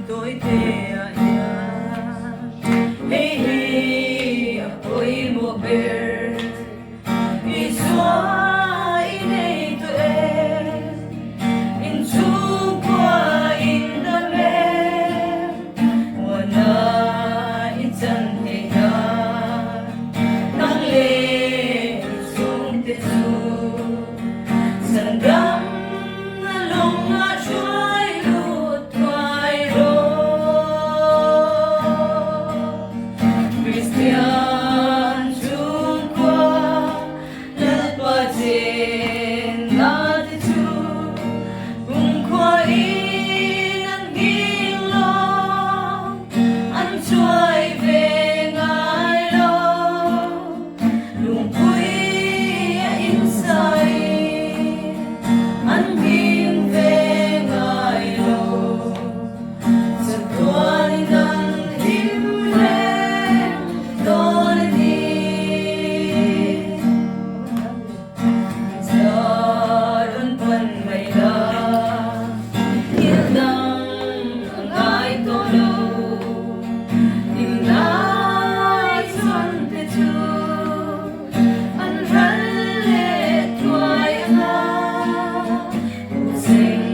tôi thế ya hey hey ako'y mo bear iswa inay to into kwa in the man wana itan heya nang le sung tesu sandam na long nga choy lut kway ro Christian chung kwa lalpatin natin tu kung kwa inang ginglong ang choy vengay lo lungkoy insay ang king vengay lo sa tuwalin ng himlen donanin daron pan may la hildang ang ay tolo imnay santetu ang ralit kway nga using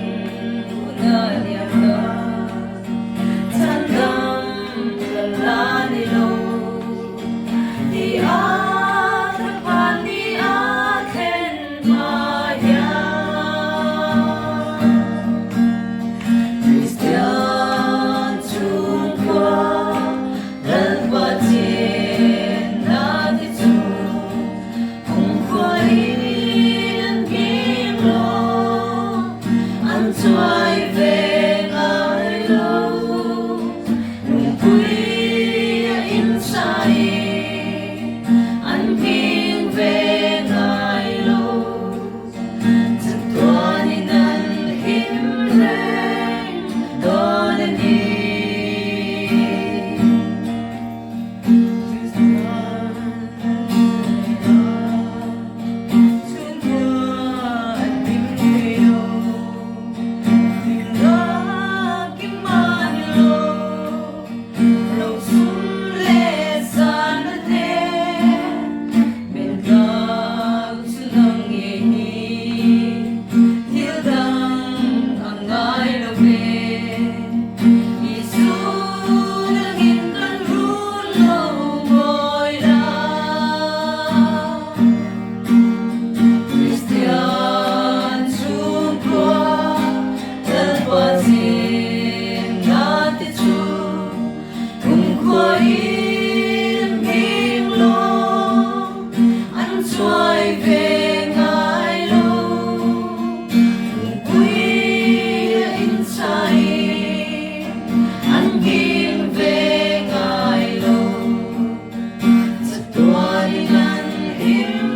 unalya ka tandang lalanilo di atapan di akin maya Christian chung kwa lalpatin natin tu kung kwa ang ginglong ang tuway vengay lo lungkoy insay ang king vengay lo sa tuwanin ng himlen donanin Him